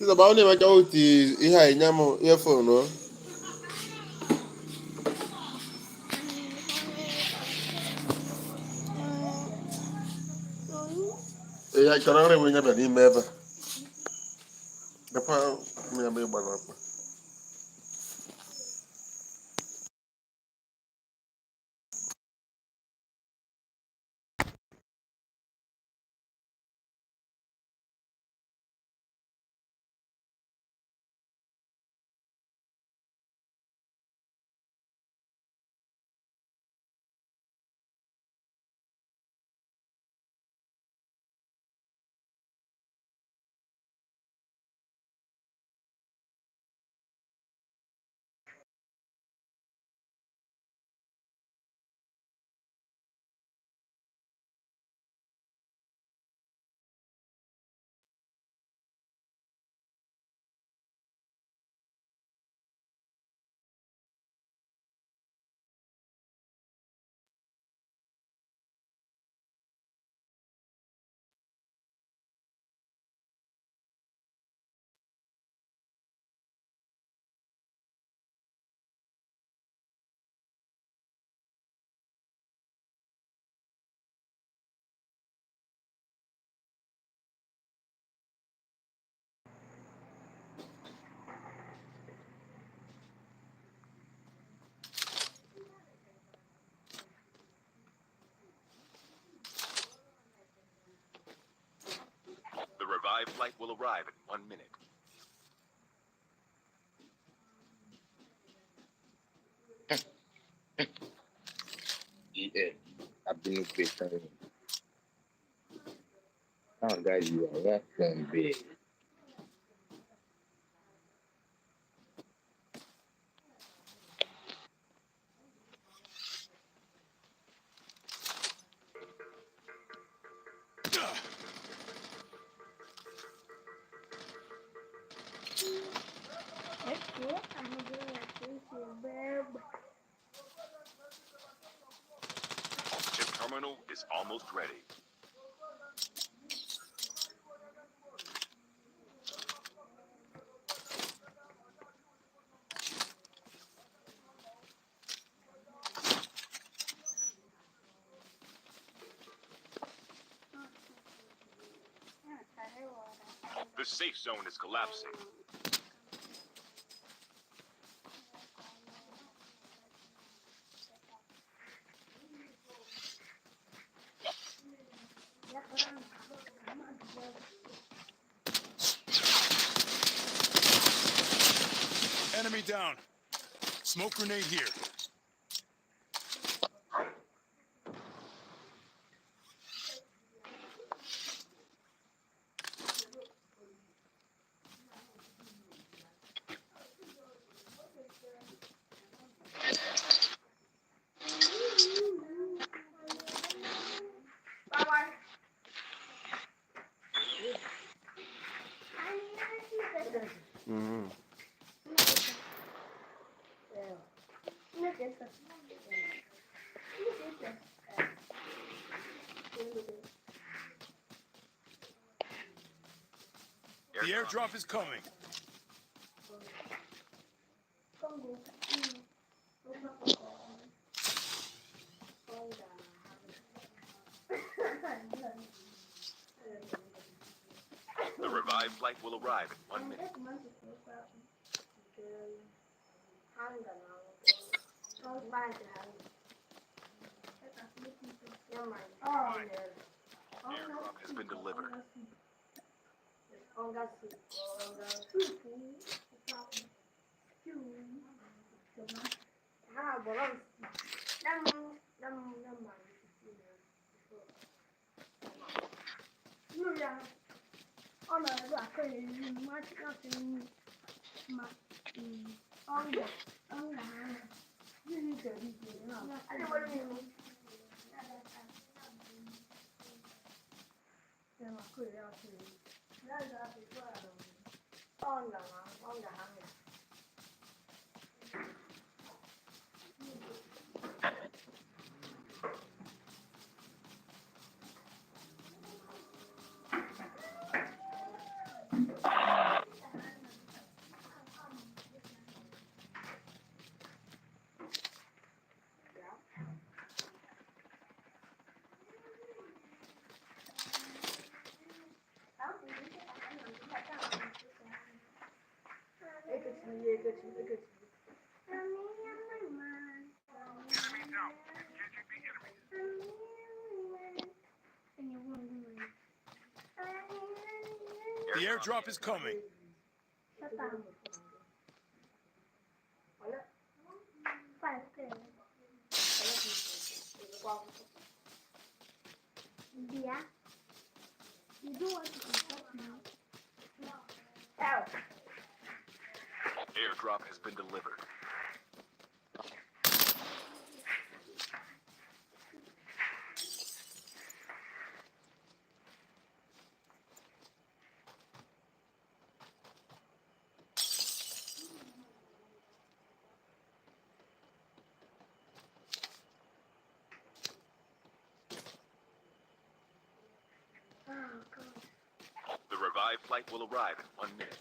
Sasa baone macha uti iha inyamo earphone no. Ya chora ngore mwenye ba ni meba. Dapa mwenye ba bana pa. The revived flight will arrive in 1 minute. Yeah, I've been big time. Oh, guys, you are welcome, big. Chip terminal is almost ready. The safe zone is collapsing. Enemy down. Smoke grenade here. Mm. The airdrop is coming. The revived flight will arrive in 1 minute. Airdrop has been delivered. The airdrop is coming. Airdrop has been delivered. The revived flight will arrive in 1 minute.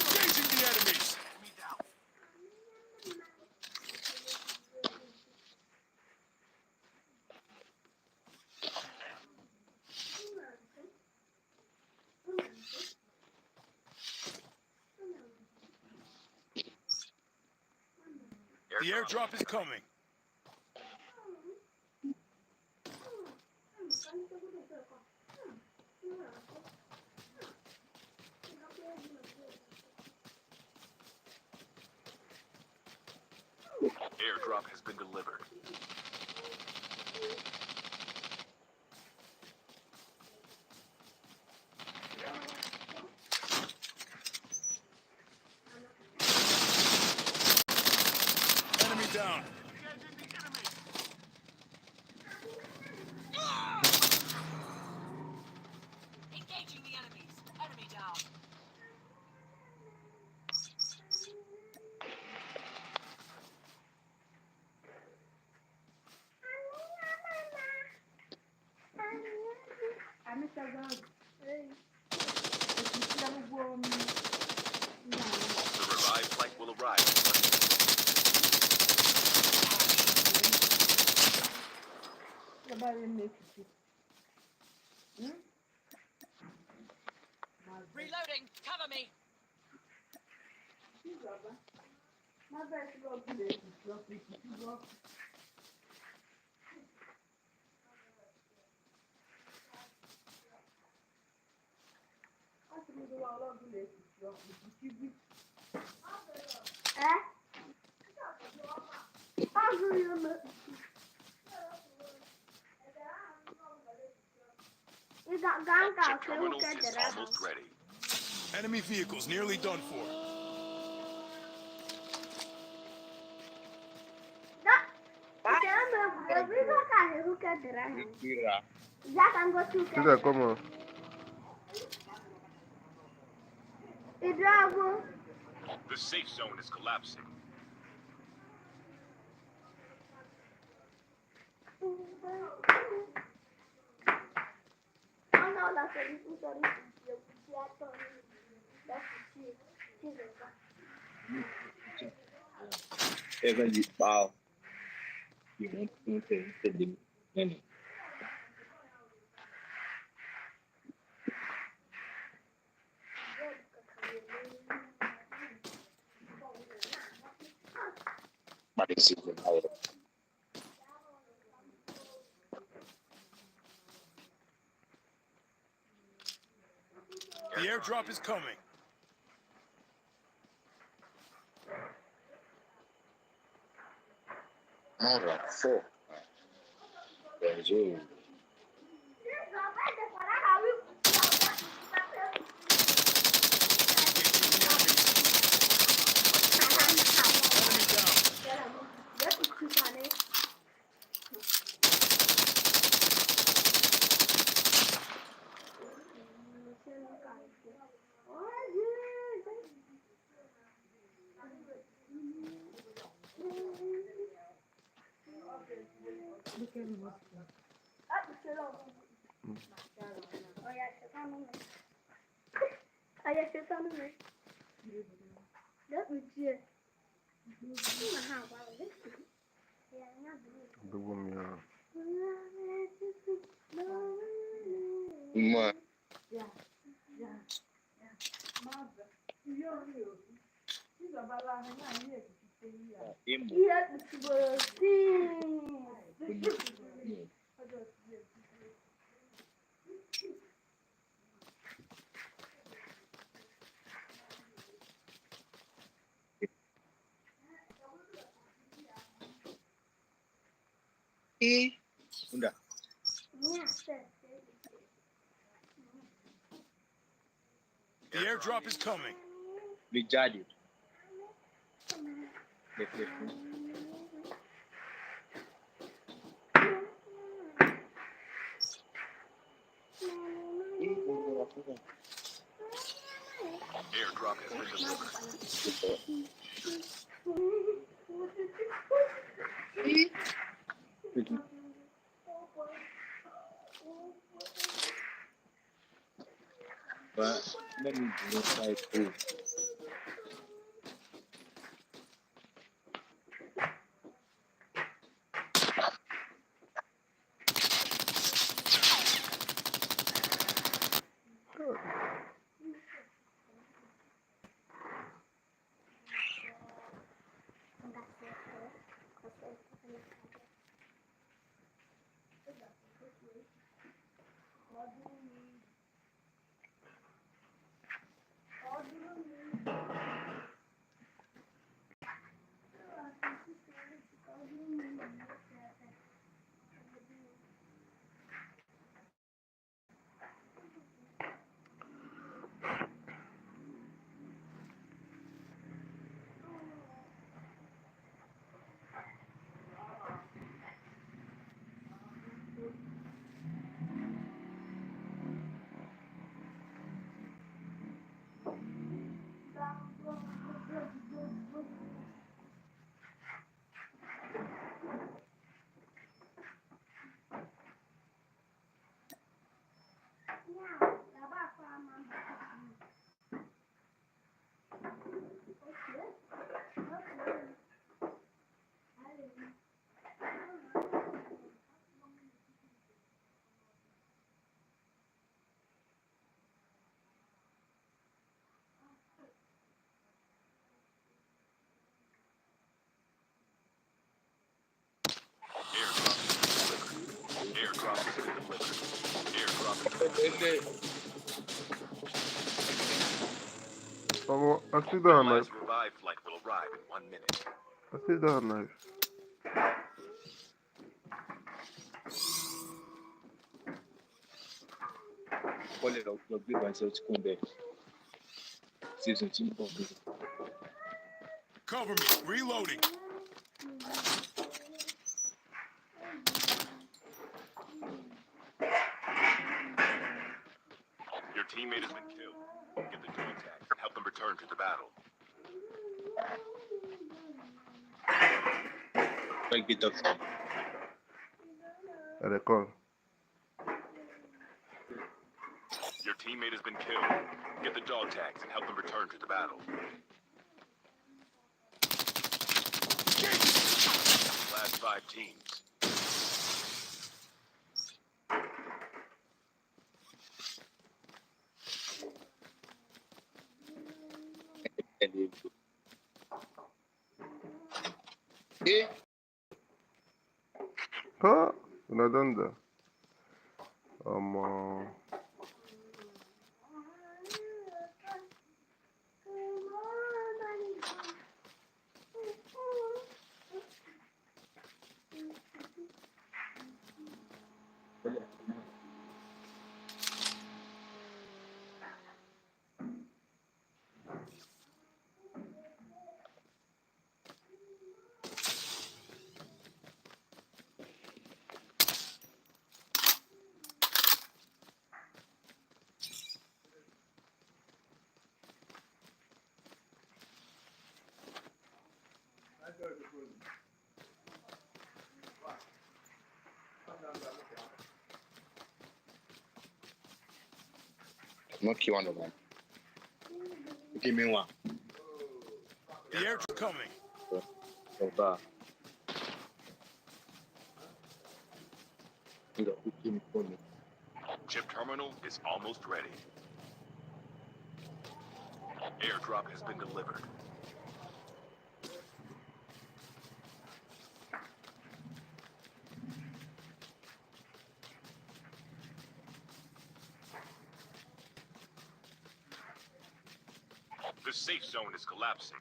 Engaging the enemies. The airdrop is coming. Airdrop has been delivered. Enemy down. Engaging the enemies. Enemy down. The revived flight will arrive in 1 minute. Reloading. Cover me. Chip terminal is almost ready. Enemy vehicles nearly done for. Kira. Kira como? The safe zone is collapsing. Eva de pau. E não tem entendeu? Parecido na hora. The airdrop is coming. Ora, fo. Brasil. Enemy down. Dugu minha. Uma. Imo. E udah. The airdrop is coming. Dijadi. Airdrop has been delivered. But let me try to. there. I still don't have knife. Last revive flight will arrive in 1 minute. I still don't have knife. Olha, eu vi vai ser o esconder. Se você tinha ouvido. Cover me. Reloading. Your teammate has been killed. Get the dog tags and help them return to the battle. Vai get up. And they call. Your teammate has been killed. Get the dog tags and help them return to the battle. Last 5 teams. Eh? Huh? When I done that. Not kill one of them. Give me one. The air's coming. So bad. You know, give me one. Chip terminal is almost ready. Airdrop has been delivered. The safe zone is collapsing.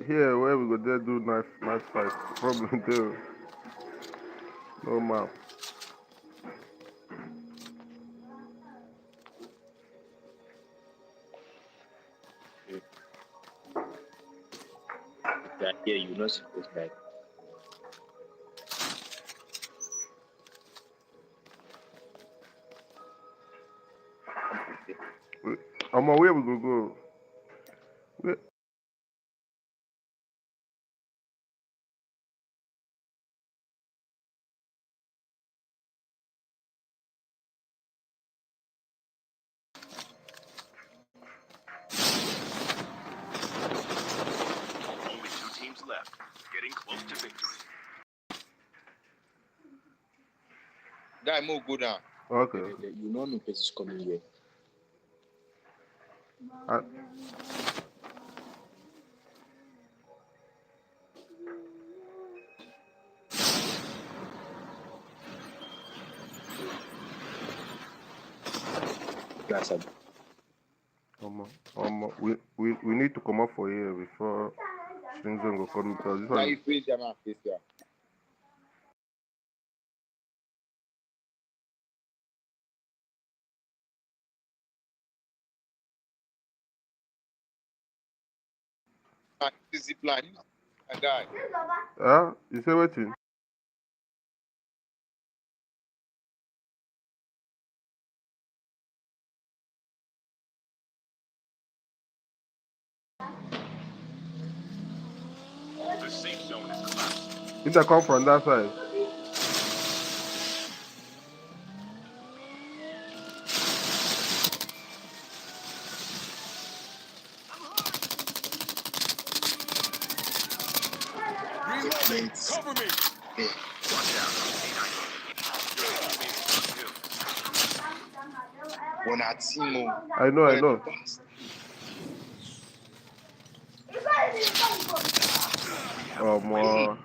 Here, where we go there do knife fight. Problem there. No map. That here, you're not supposed to. Where we go? Where? Only 2 teams left. Getting close to victory. Guy, move, go down. Okay. You know no place is coming here. That's a We need to come up for here before things don't go come because this now one. you face your man, face there. This zip line, a guy. You say what thing? The safe zone is collapsing. If they come from that side. Reloading. Cover me. Watch out. When I see more, I know. Oh, more.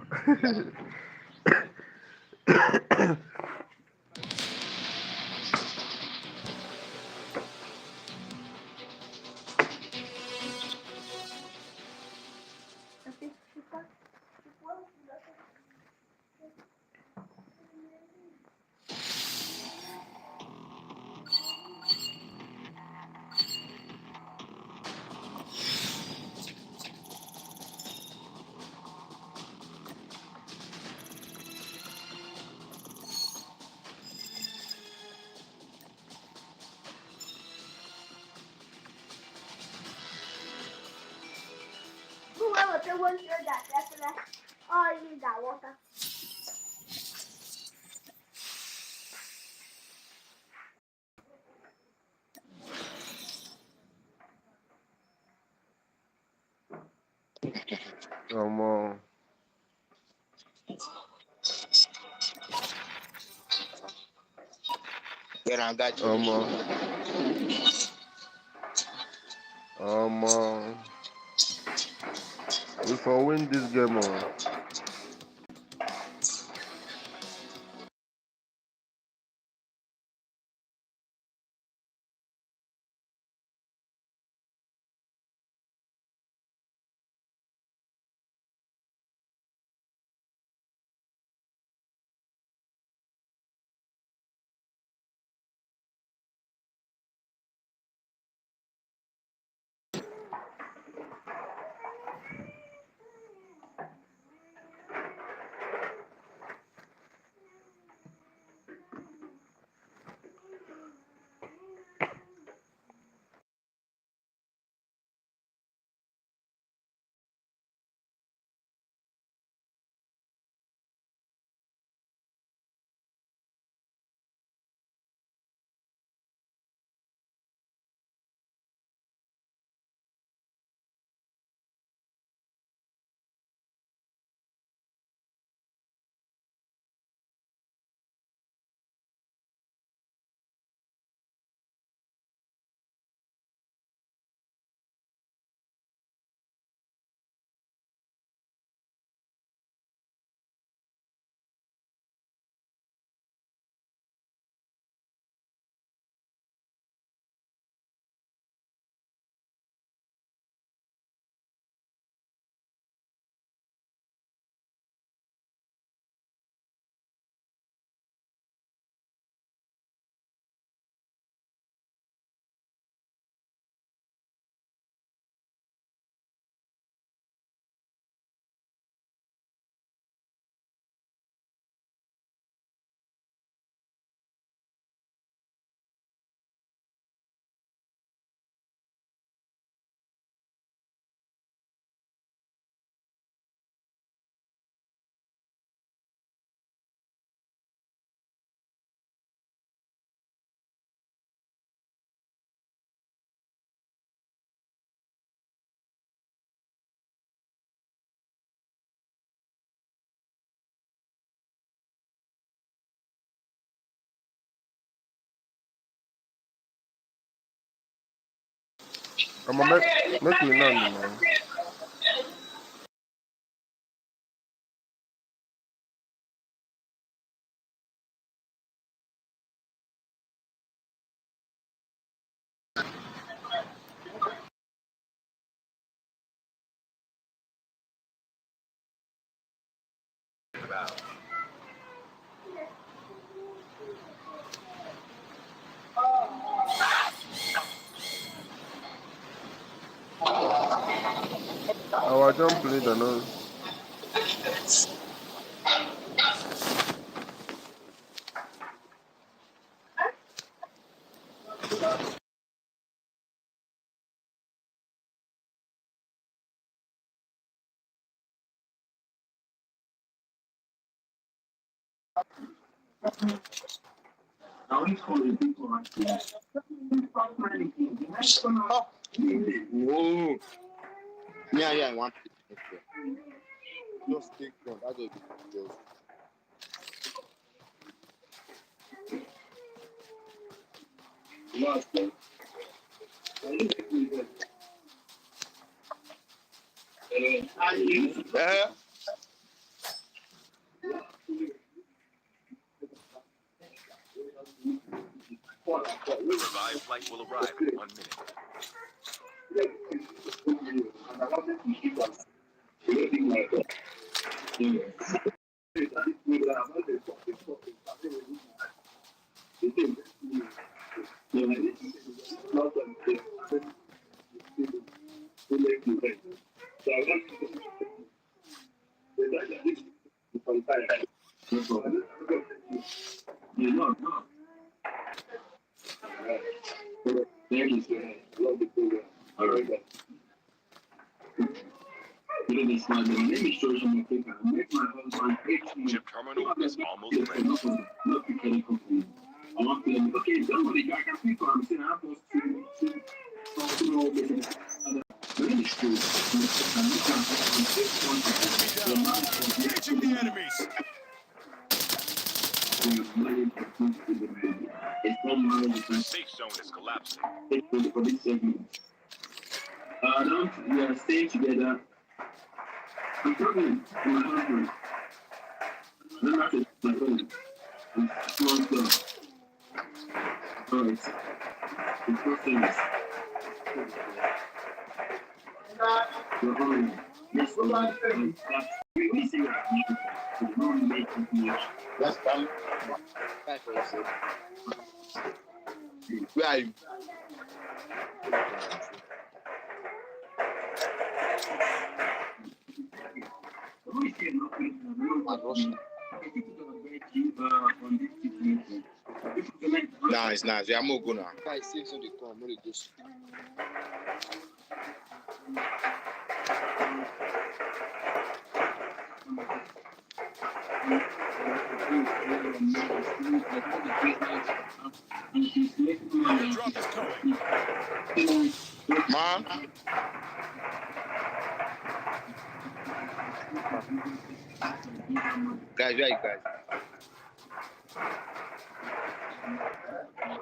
Oh, more. Yeah, I got Oh, you. more. Oh, more. We for win this game, oh. I'm a make we know now. Our jump leader, no. Whoa. Yeah, I want it. Just take one. That's just. The revived flight will arrive in 1 minute. Chip terminal is almost ready. Engaging the enemies. The safe zone is collapsing. Don't stay together. I'm talking to my husband. I'm not just my phone. It's small stuff. Alright. It's not famous. You're home. Yes, we say that. We don't make it much. That's fine. Where are you? Nice. Yeah, I'm going now. Guys, see so they come. What it goes. Airdrop is coming. Man. Guys, where are you guys?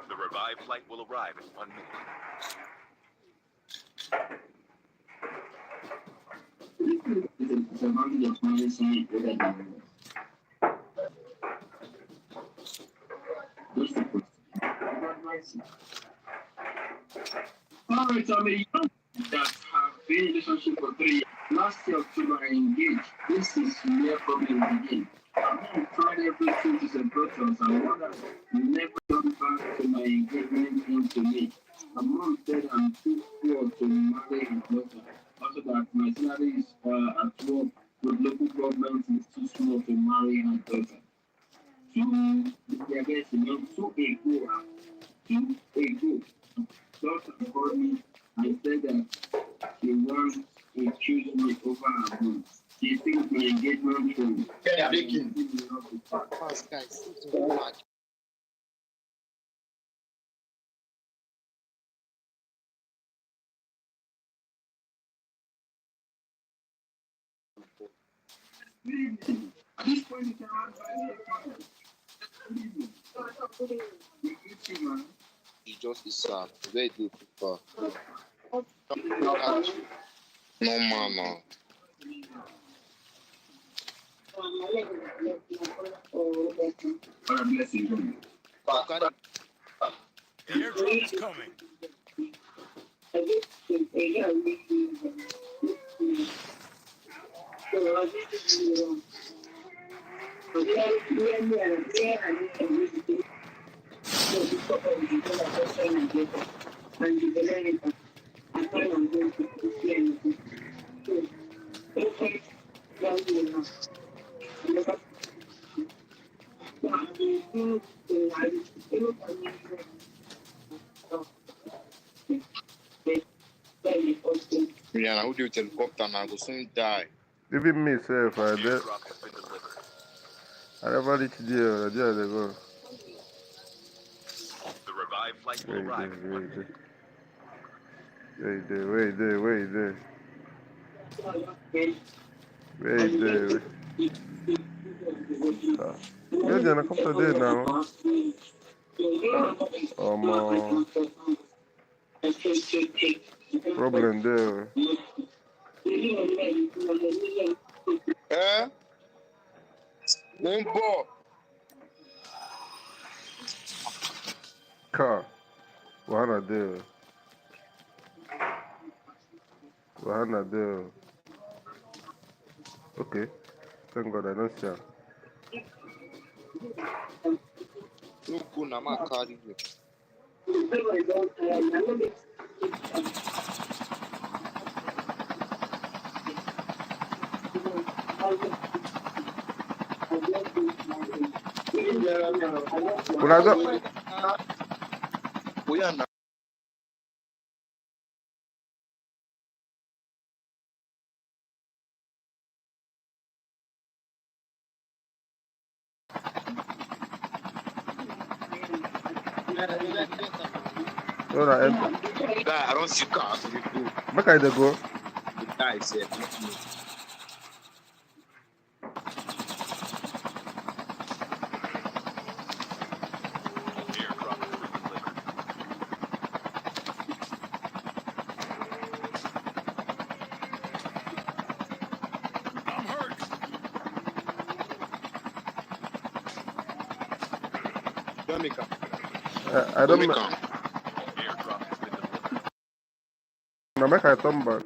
The revived flight will arrive in 1 minute. It's a bundle of money saying whether what's the question? Alright, I'm a young that have been in a relationship for 3 years. Last year, October, I engaged. This is where problems begin. I tried everything to separate us. I wonder never come back to my engagement into me. A mom said I'm too poor to marry her daughter. Also that my salary is at work with local government is too small to marry her daughter. Two ago, daughter called me and said that she wants to choose me over her home. She thinks my engagement ring. Yeah, making. Fast guys, it's too much. At this point, you can You just is very good people. No man. The airdrop is coming. Yeah, who do you helicopter now? Go soon die. Even me, self, I did. Airdrop has been delivered. I never reached there. There they go. The revived flight will Wait arrive in 1 there, minute. wait there. Where's the helicopter there now? Problem there. Mo ń bọ̀. Car. Wahana there. Wahana there. Okay. Thank God I don't see her. No go na ma carry you. Una don't. Bóyá na. No, na enter. Guy, I don't see car. So we go. Make I dey go. The guy said, Airdrop has been delivered. I'm hurt. Jamaica. I don't. Jamaica. Airdrop has been delivered. Now make I turn back.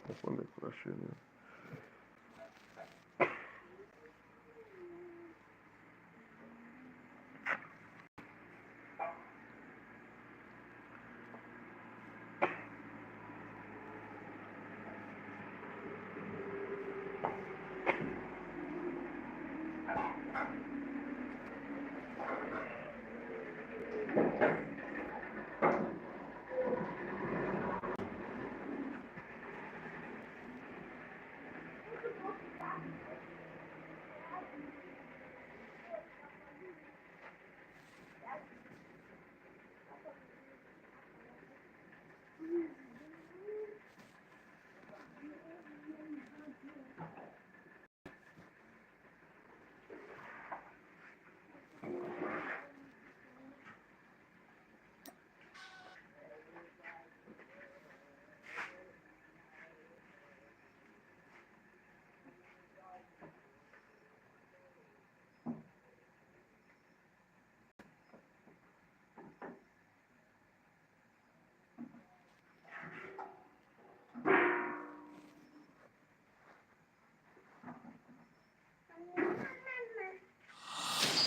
My phone is crashing.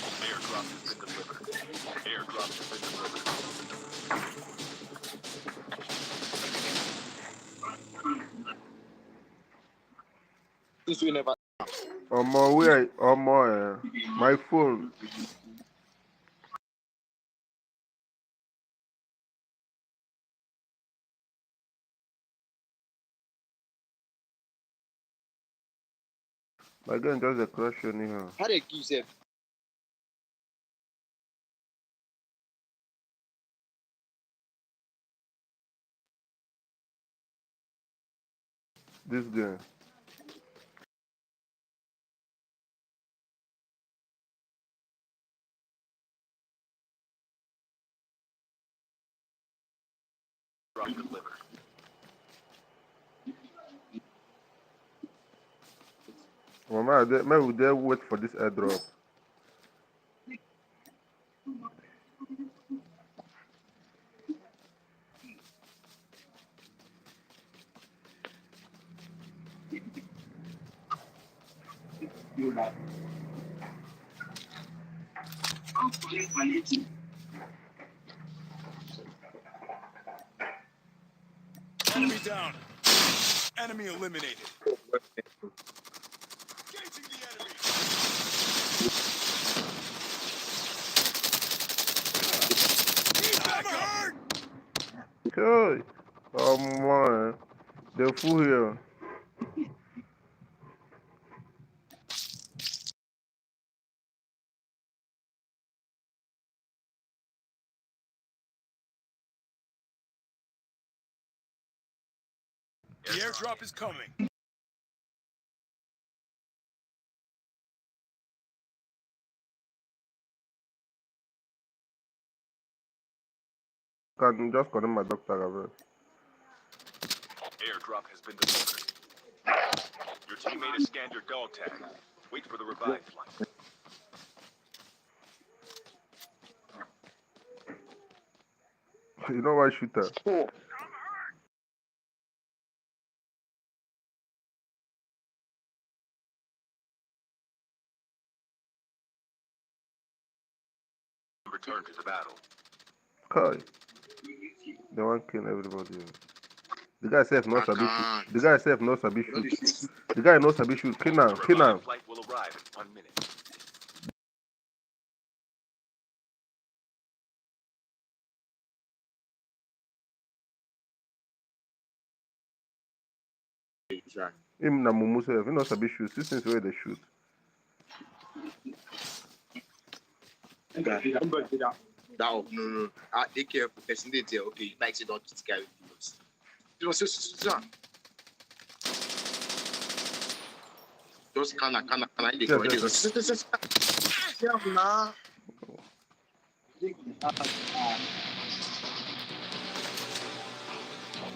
Airdrop has been delivered. Airdrop has been delivered. This will never. My phone. My gun just a crash anyhow. How they give them? This game. Drop delivered. Mama, may we there wait for this airdrop. Enemy down. Enemy eliminated. Engaging the enemy. I'm hurt. Hey, man, the fool here. The airdrop is coming. Can just connect my doctor, Gabriel. Airdrop has been delivered. Your teammate has scanned your dog tag. Wait for the revive flight. You know why shooter? Return to the battle. Kai. They want kill everybody. The guy said no I sabi shoot. can't. The guy said no sabi Not the shoot. shoot. The guy no sabi shoot. Kill The now. Kill now. revive flight will arrive in 1 minute. Him na mumu self. He no sabi shoot. See since where they shoot. No. They care for person. They tell, okay, like say don't this guy with you. Just can I they go. Yeah, nah.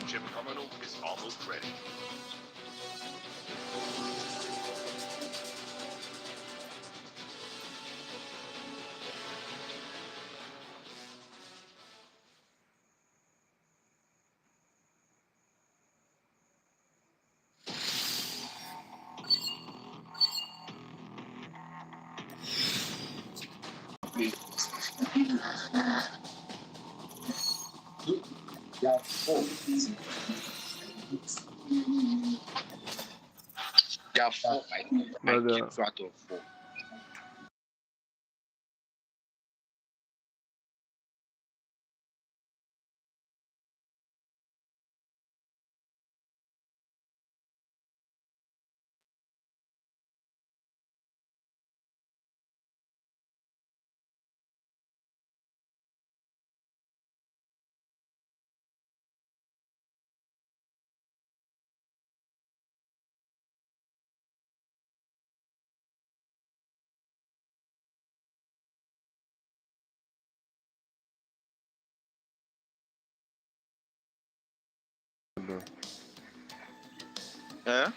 Chip terminal is almost ready. Yeah, 4. I keep track of 4. Eh?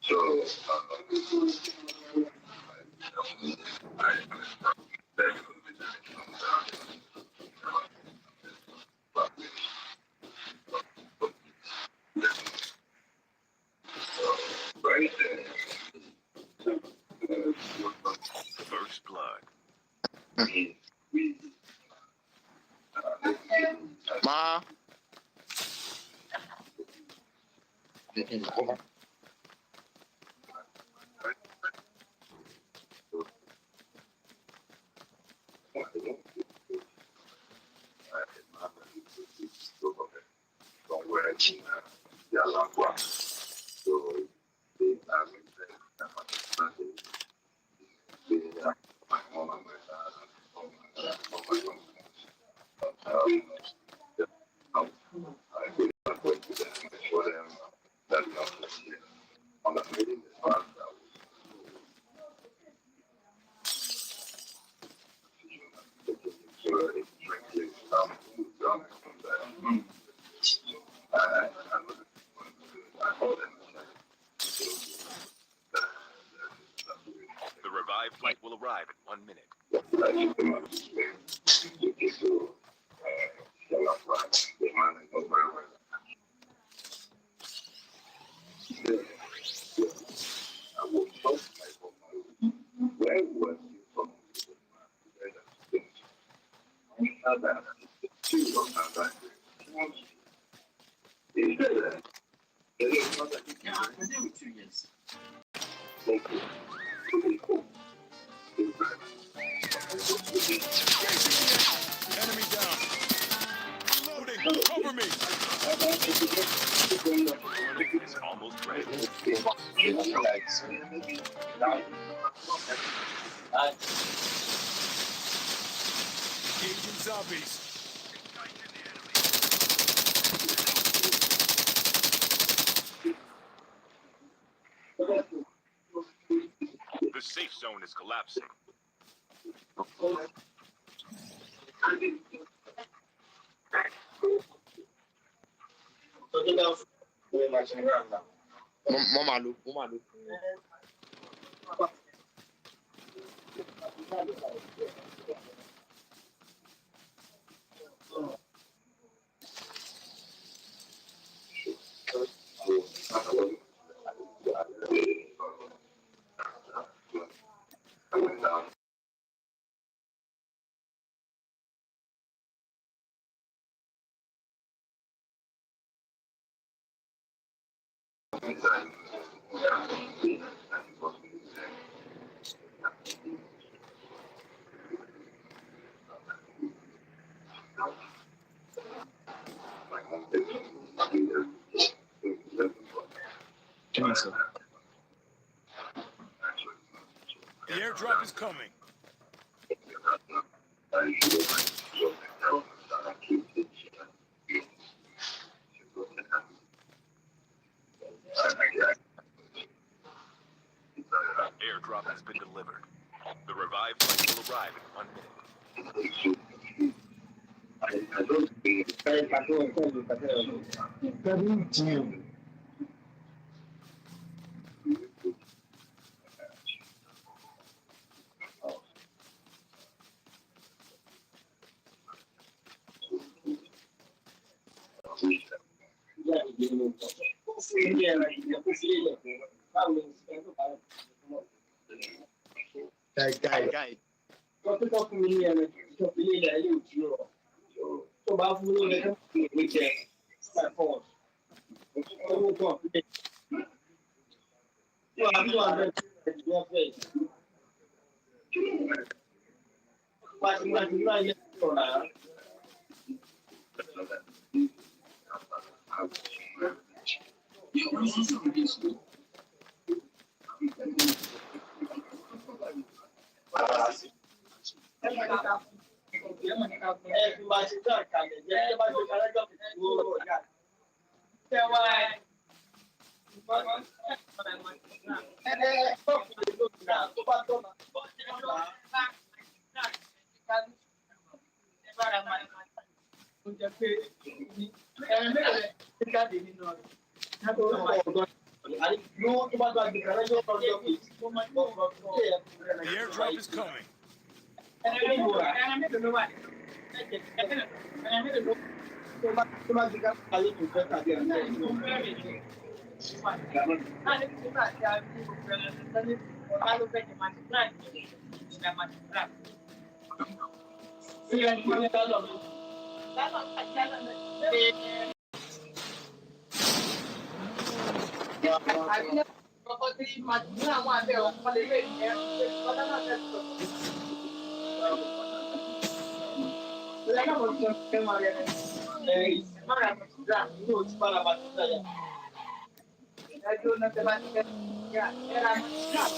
So, Ma. The revived flight will arrive in 1 minute. Enemy down. Reloading. Cover me. Unit is almost ready. Engaging zombies. The safe zone is collapsing. Mo malu. The airdrop is coming. Airdrop has been delivered. The revived flight will arrive in 1 minute. Guy. The airdrop is coming. Fuel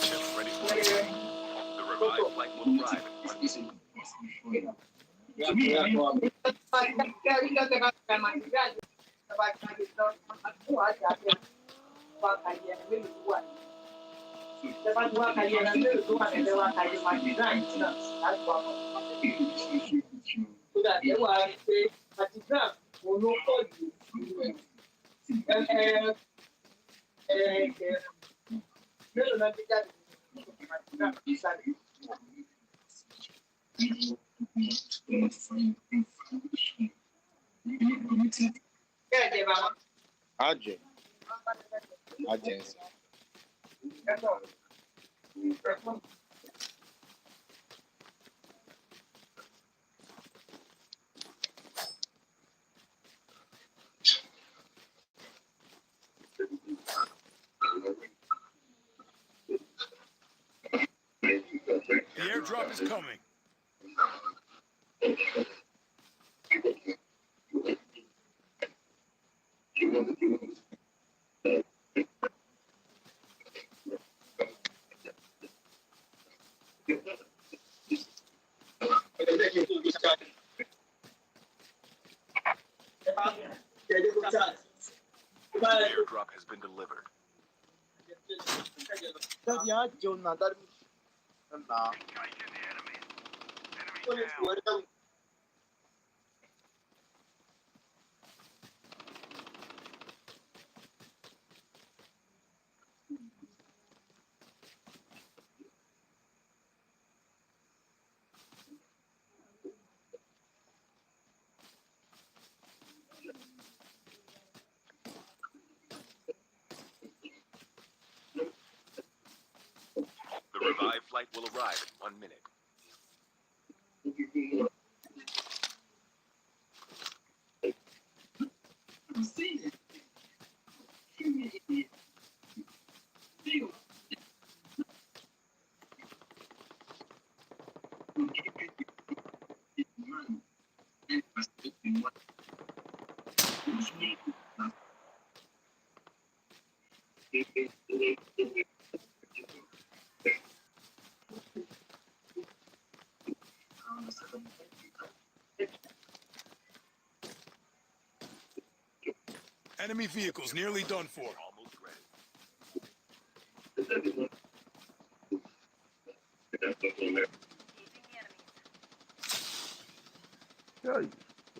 chip ready for impact. The revived flight will arrive in 1 minute. Agent. Agents. The airdrop is coming. The airdrop has been delivered. Daddy, agent na daddy. Nah. The revived flight will arrive in 1 minute. Enemy vehicles nearly done for. Almost ready. Yikes.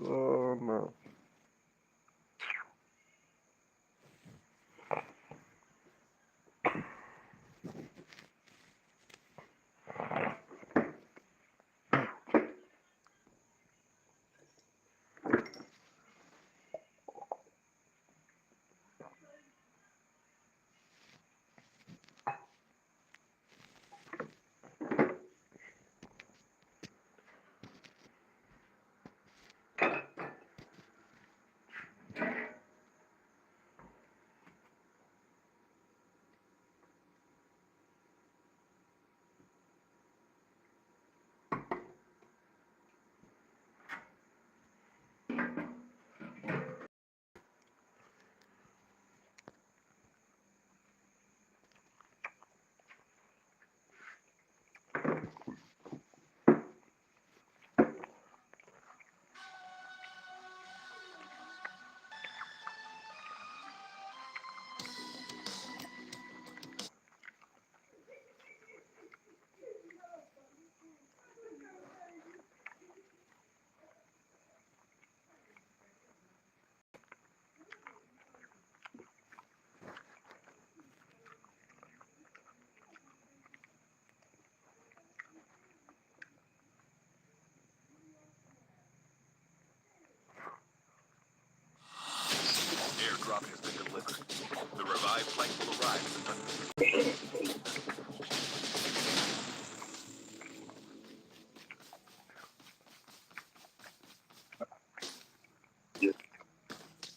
Oh no.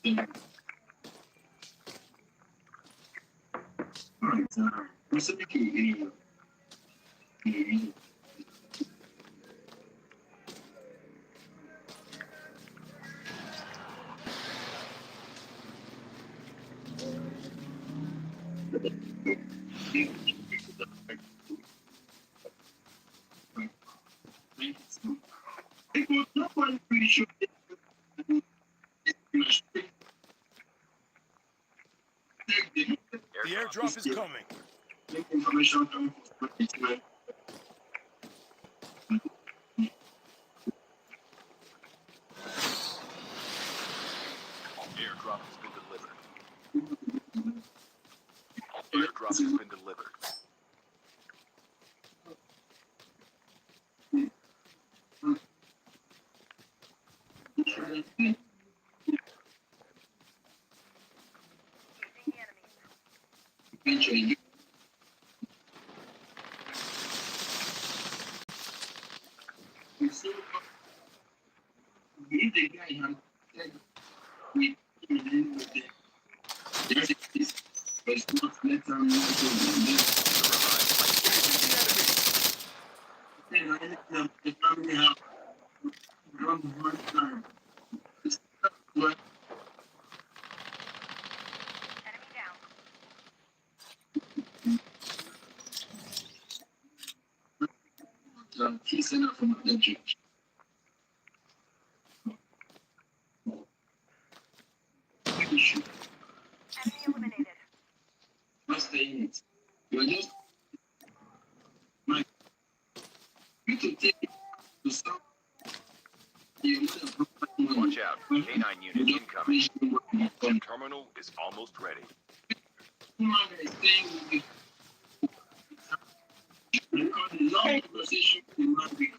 Alright, what's the key? No one pretty sure. The airdrop is coming. Information coming from Airdrop has been delivered. Airdrop has been delivered. Eventually, you see, if the guy had said, we in with the there's a piece, but it's not letter and the family have gone one time. It's not what Enemy down. he sent out from the church. Issue. Enemy eliminated. What's the unit? You're just my you to take it to stop. You Watch out. K9 unit incoming. The terminal is almost ready. Long conversation will not be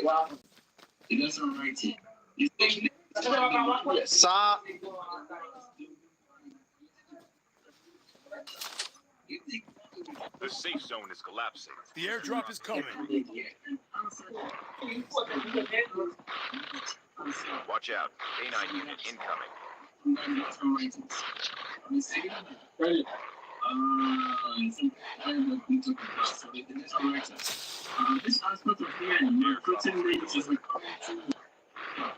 wow. It doesn't write it. Sa The safe zone is collapsing. The airdrop is coming. Watch out. K9 unit incoming. This aspect of hearing, recruiting ladies is becoming too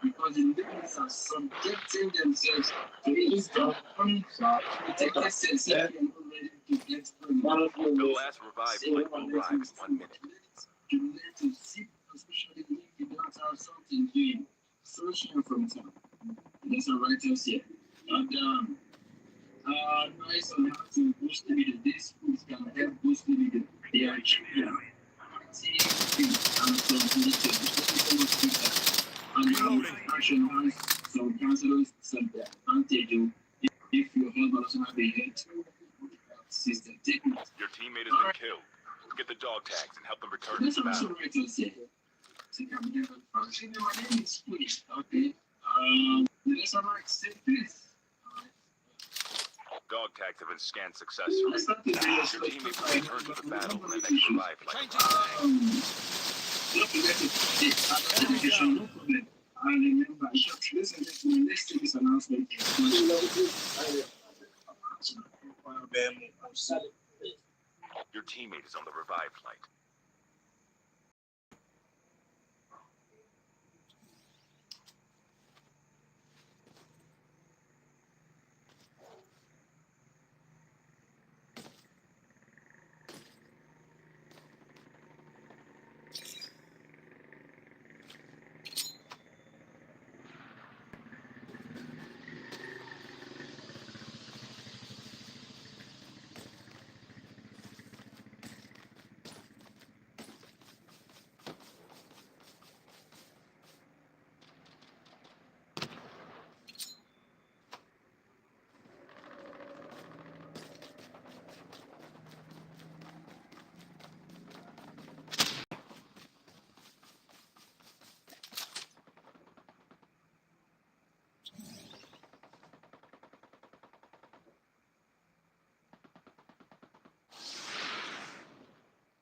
because the ladies are subjecting themselves to instant protected sensation ready to get pregnant. The last revived flight will arrive in 1 minute. You learn to seek, especially if you don't have something doing. Solution from time. There's a writers here. And nice on how to boost the video. This boost can help boost the video. They are cheaper. And the function has some cancerous advantage if your husband doesn't have a head system. Take it. Your teammate has been killed. Get the dog tags and help them return to There's the also battle. writers here. So you can get a function. My name is Squid. Okay. There's a right say this. Dog tags have been scanned successfully. I started Your teammates will return to the battle when the next revive flight Changing arrives. Don't forget to take identification, no problem. I remember, ladies and gentlemen, let's take this announcement. Your teammate is on the revive flight.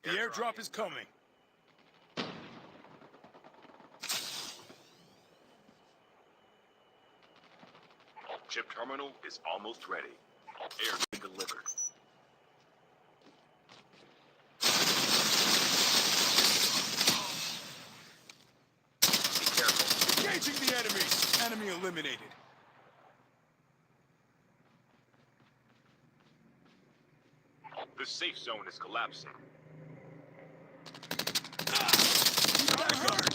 The airdrop is coming. Chip terminal is almost ready. Air been delivered. Be careful. Engaging the enemies. Enemy eliminated. The safe zone is collapsing. That hurt.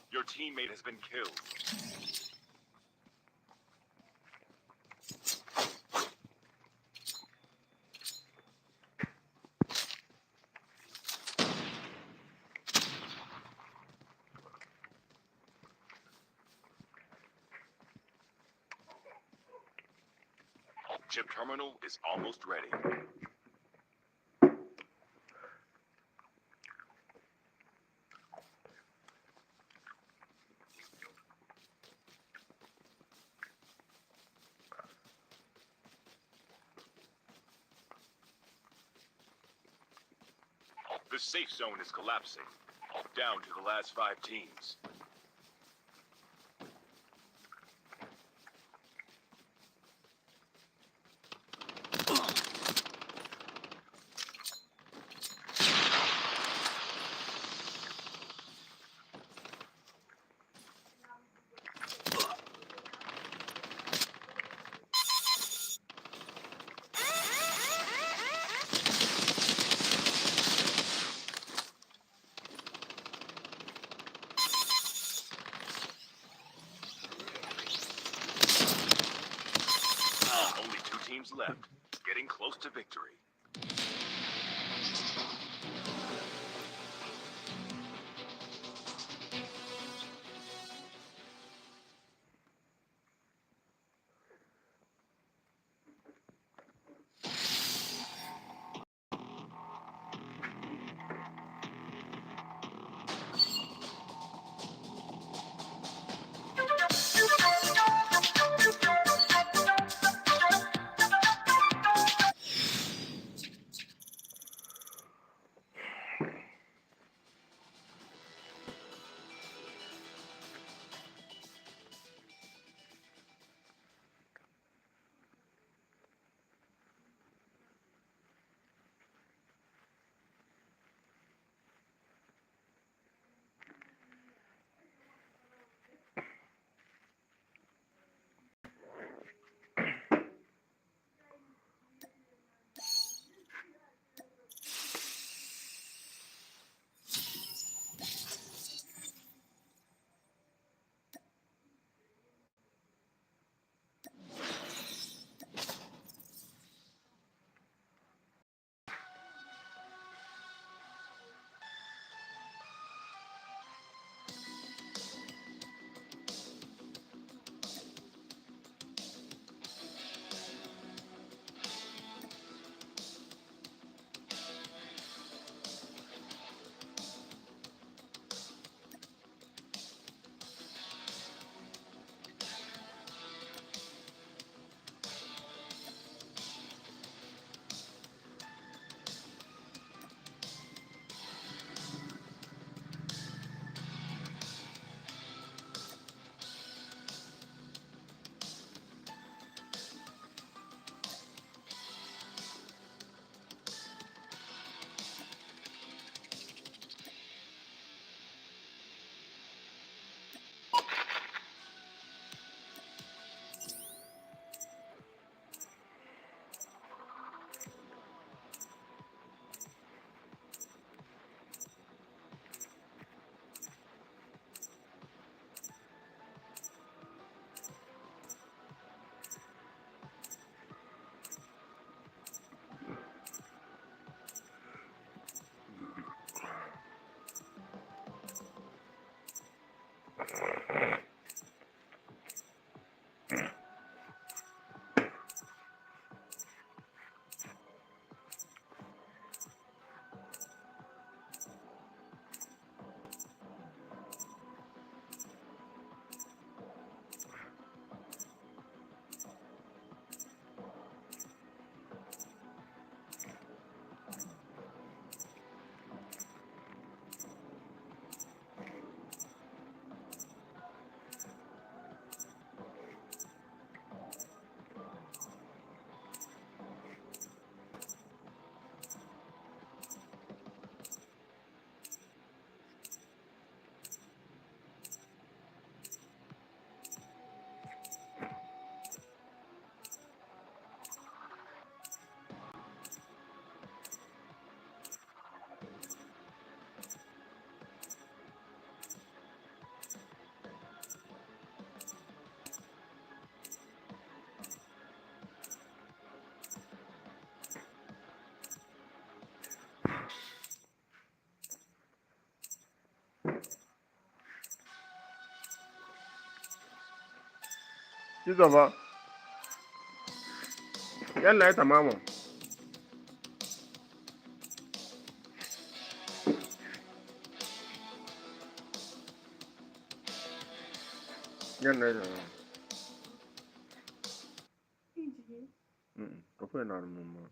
Your teammate has been killed. Chip terminal is almost ready. The safe zone is collapsing. Down to the last 5 teams. Only 2 teams left. Getting close to victory. ci gaba. Yalla ya tamamu. Yalla ya tamamu. Kafa yana da numma.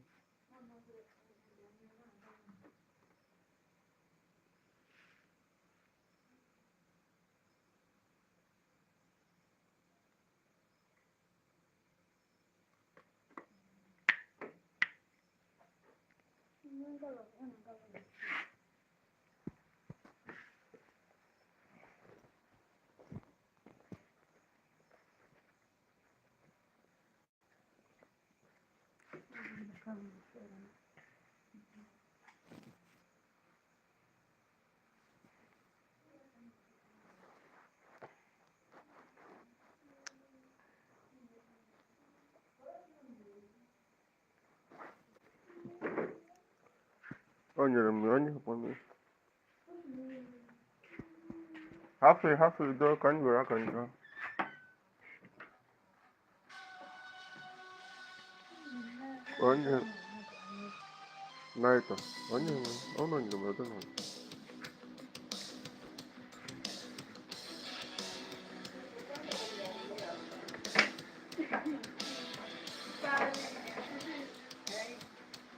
Onye kwame. Hafi do kan gura kan do. Onye naito. Onye ono ndo mo do.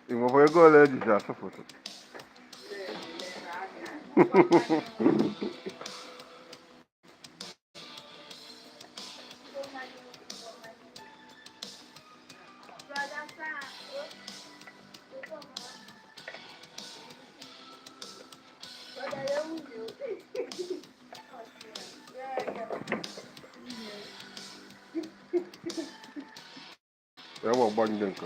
Imo foi gole di già foto. Ya wa bangden ka.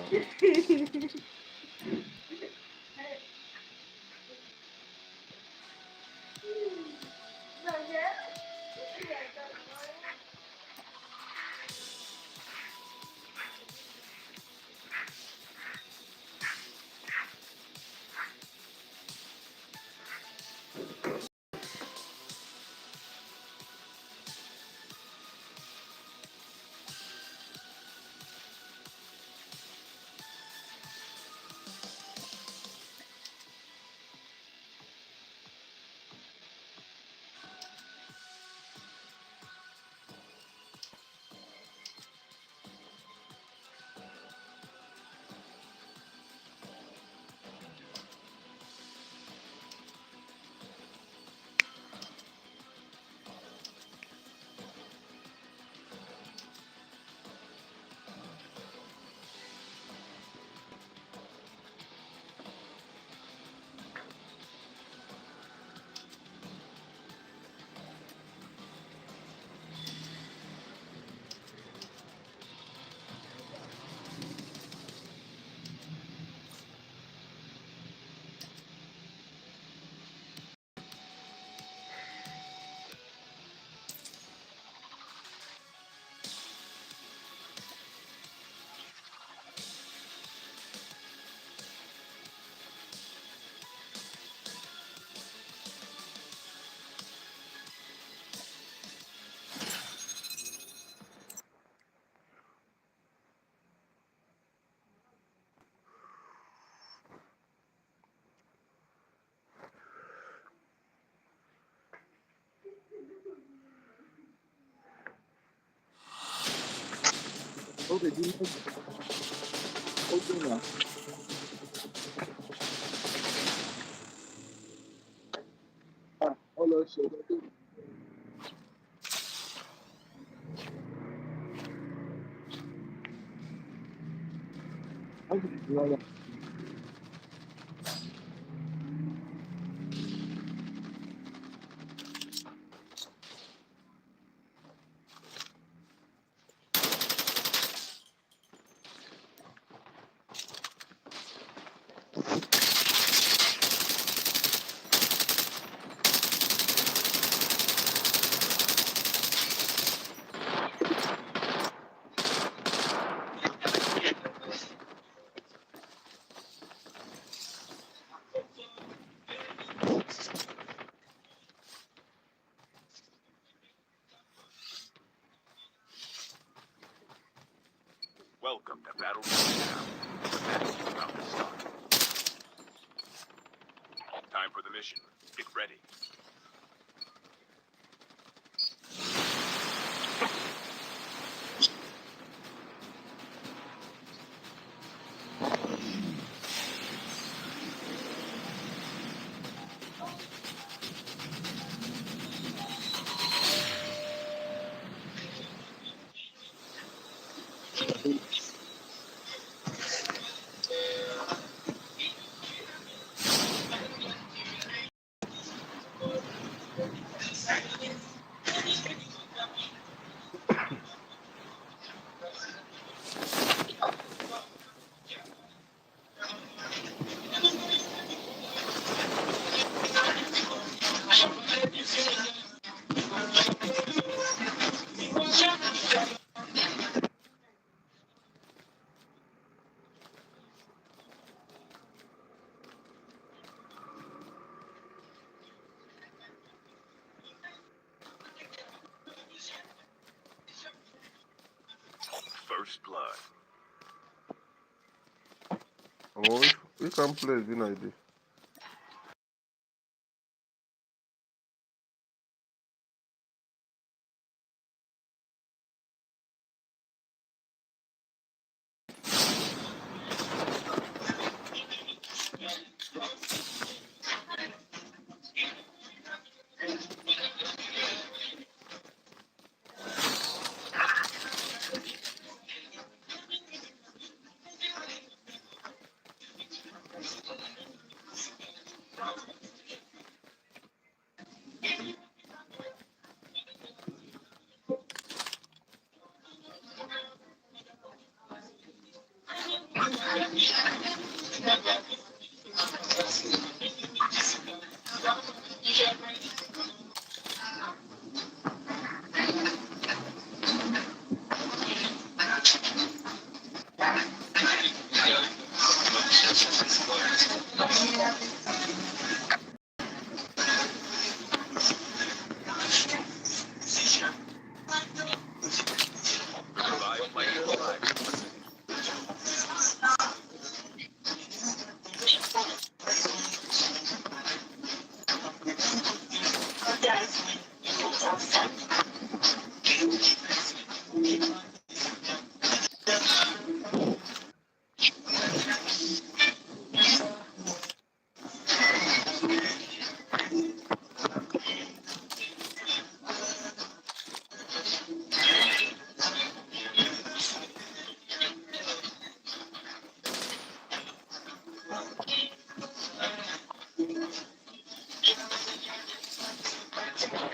Okay, do you know? Okay, now. Hold on, so. Okay, Welcome to Battle Royale. The match is about to start. Time for the mission. Get ready. First blood. Oh, we can play Zinide. The revived flight will arrive in 1 minute.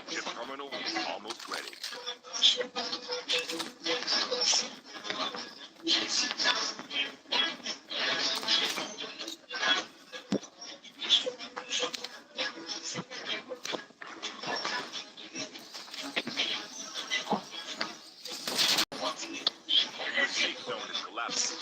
Ship terminal is almost ready. The safe zone is collapsing.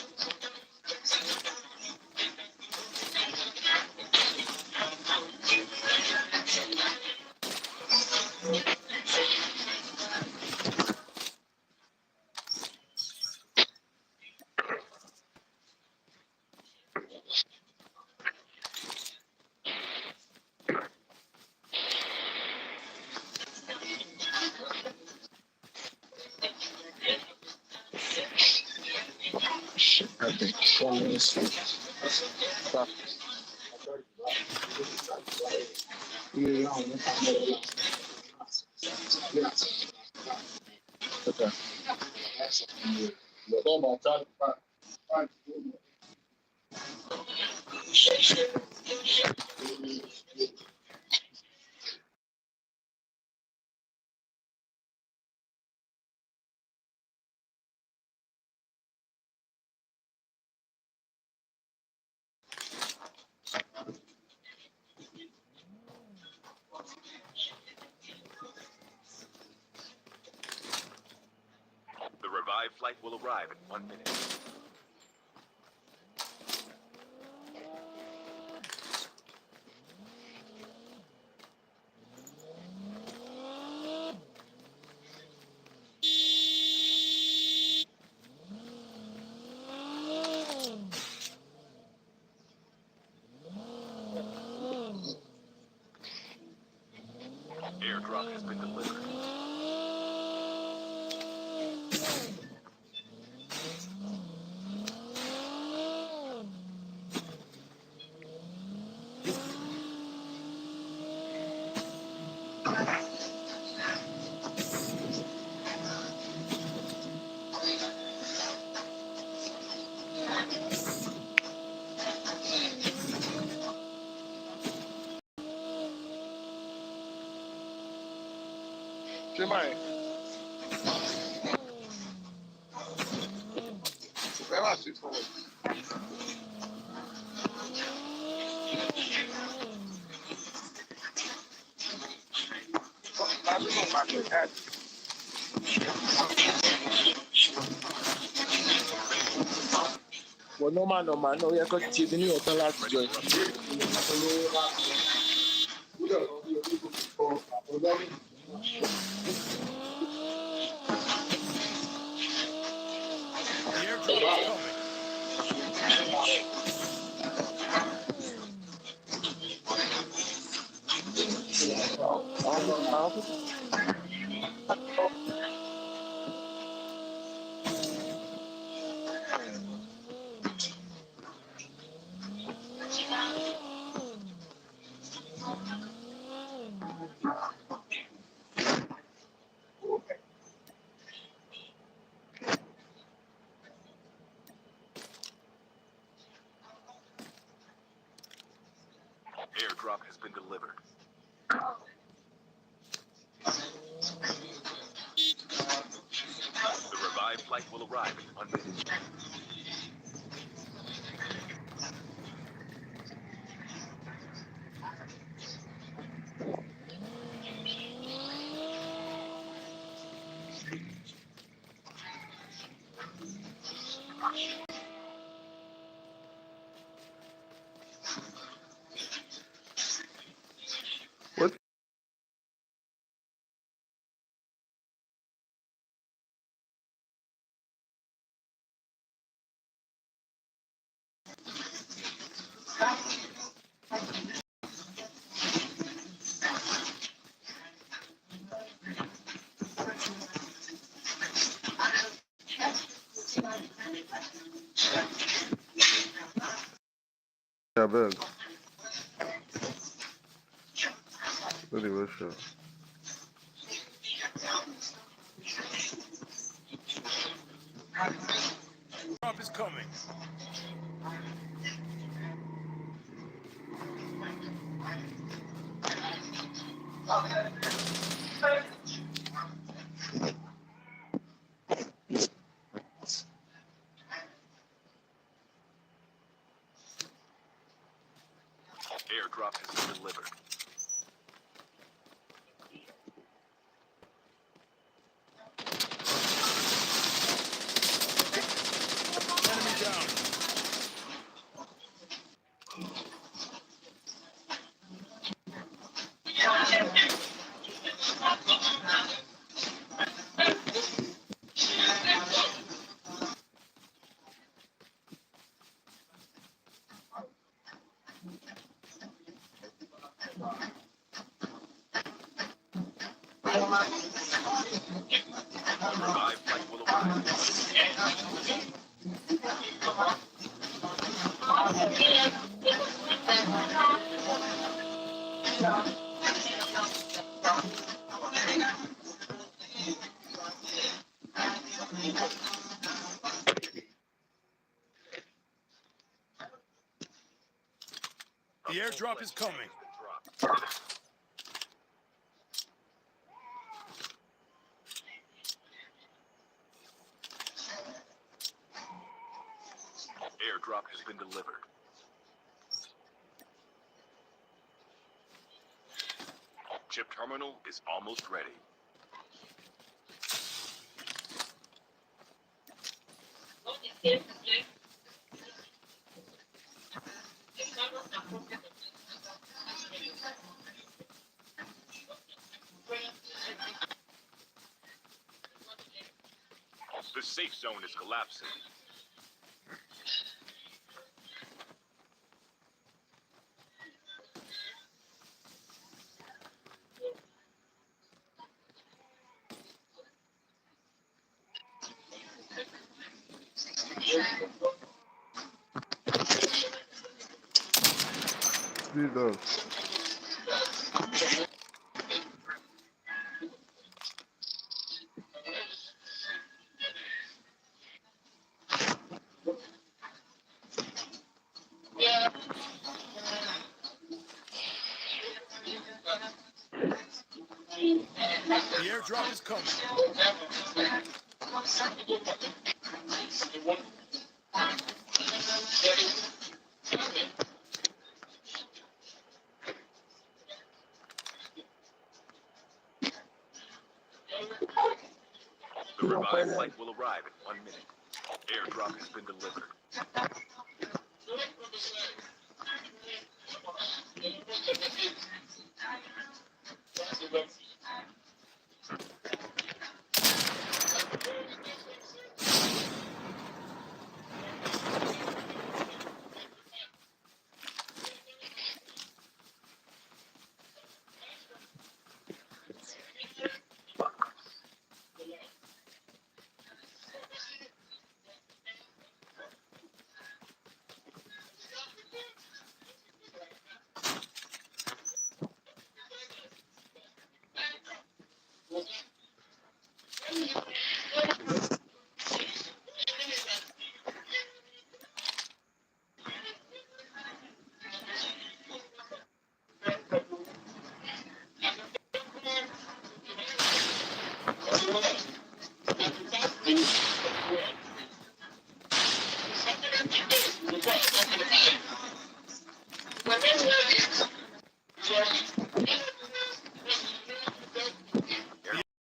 The revived flight will arrive in 1 minute. the mine. Where was it? But no man, no, we are going to the new hotel last join. The airdrop is coming. Airdrop has been delivered. The revived flight will arrive in 1 minute. What? Yeah, bad. Really wish it. Drop is coming. Airdrop has been delivered. Enemy down. Revived flight will arrive. The airdrop is coming. Airdrop has been delivered. Chip terminal is almost ready. The safe zone is collapsing. These dogs. The Airdrop is coming. The revived flight will arrive in 1 minute. Airdrop has been delivered.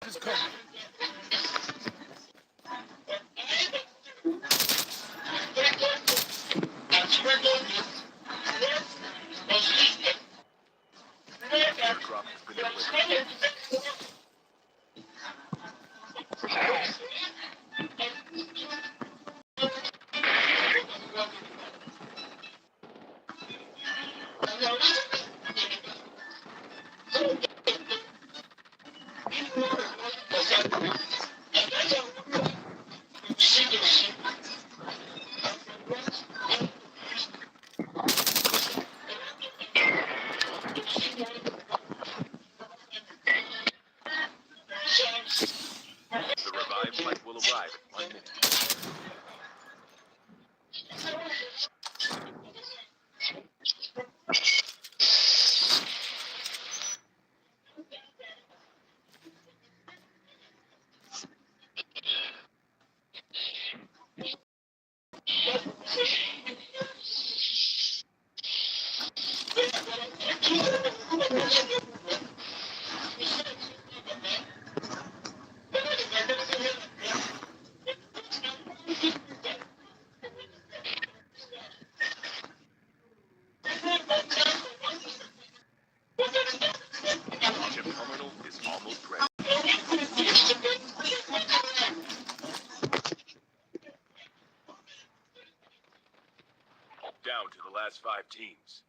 Is coming. Airdrop has been delivered. The revived flight will arrive in 1 minute. Chip terminal is almost ready. Down to the last 5 teams.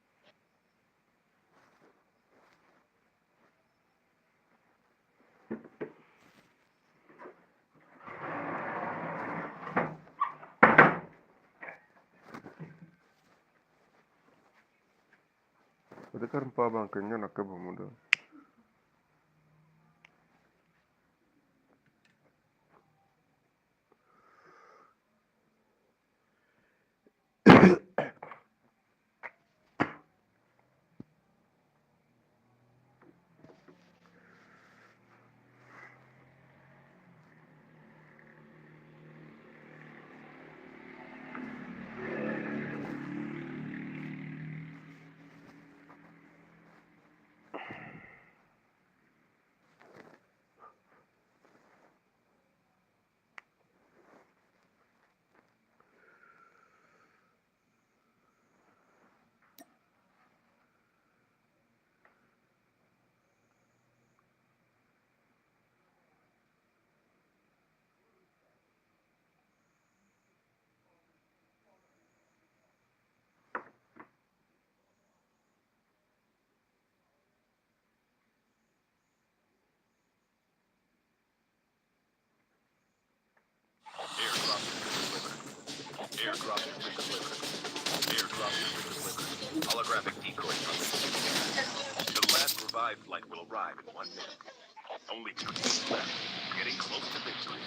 Mereka rempah bangkainya nak ke pemuda. Airdrop has been delivered. Airdrop has been delivered. Holographic decoy coming. The last revived flight will arrive in 1 minute. Only 2 teams left. Getting close to victory.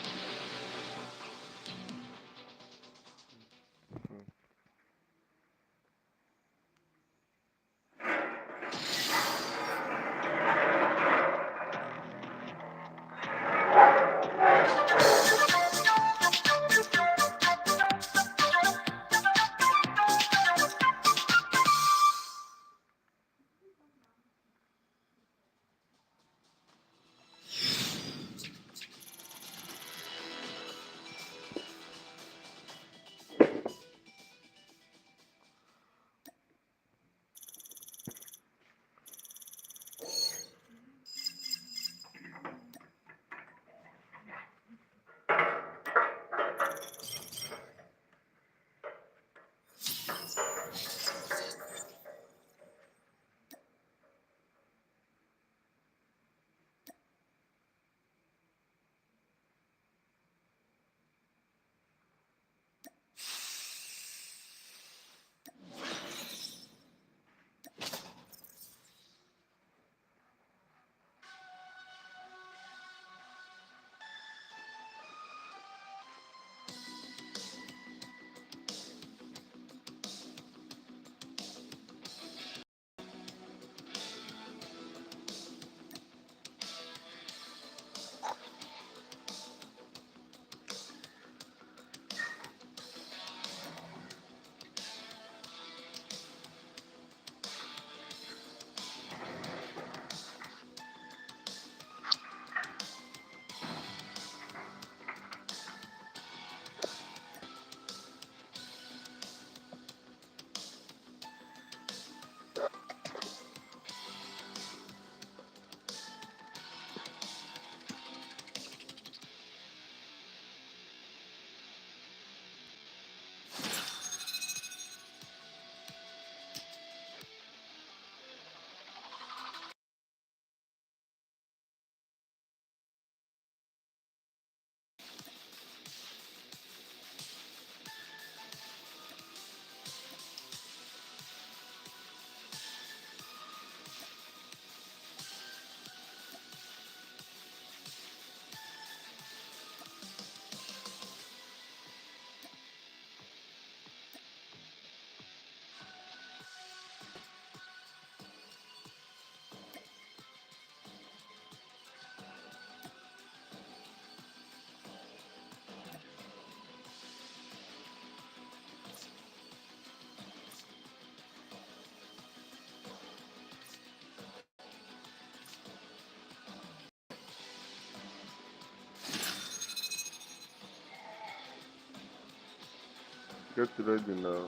Get ready now.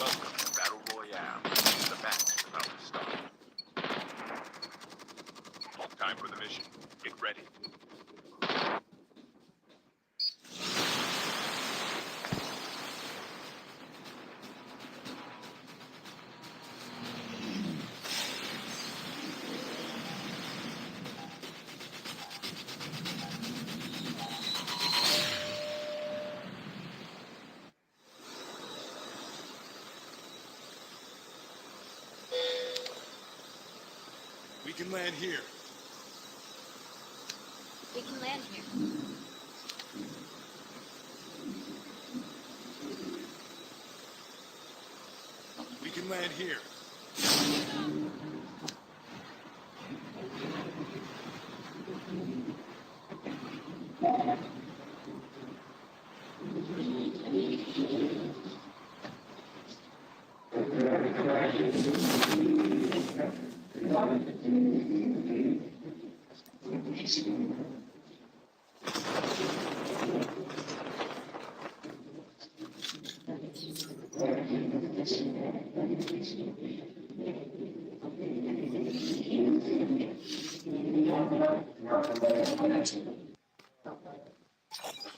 Welcome to Battle Royale. The match is about to start. Time for the mission. Get ready. We can land here. We can land here. We can land here.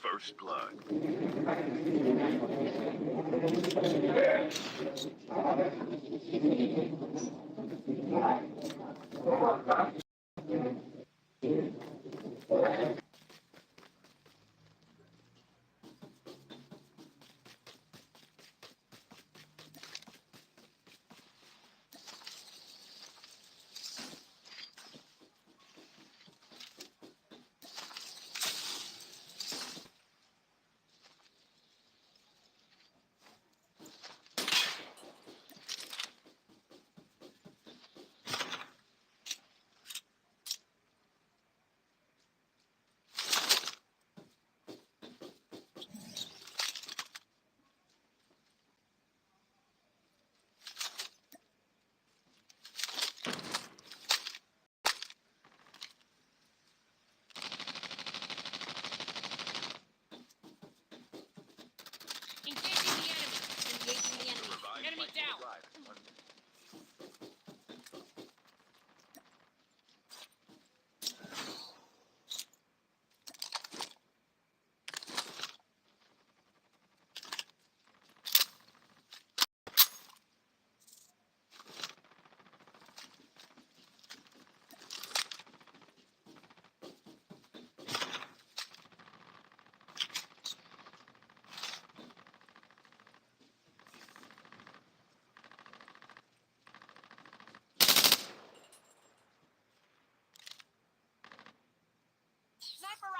First blood.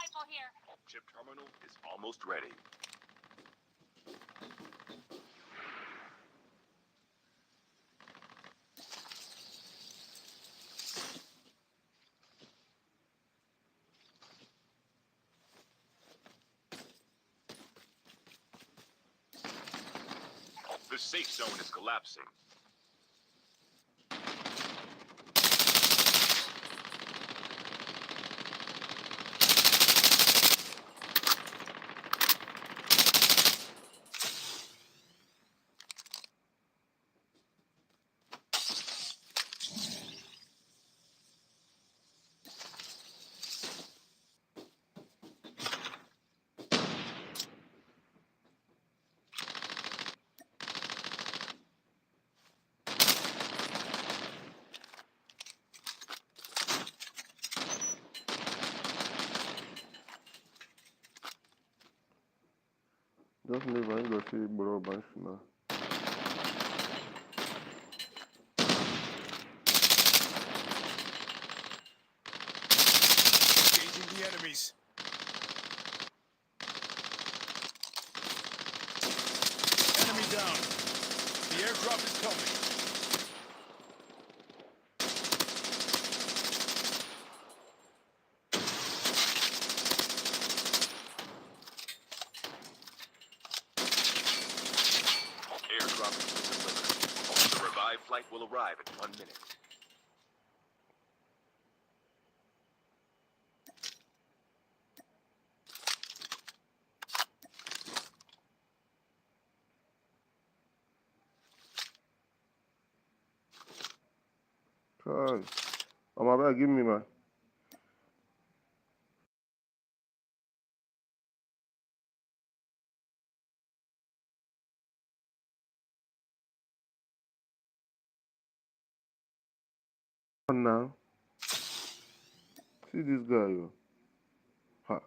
rifle here. Chip terminal is almost ready. The safe zone is collapsing. Just leave and go see Bro Bansh now. Engaging the enemies. Enemy down. The airdrop is coming. Airdrop has been delivered. The revived flight will arrive in 1 minute. Try. Oh my bad, give me man. Come on now. See this guy, yo. Ha.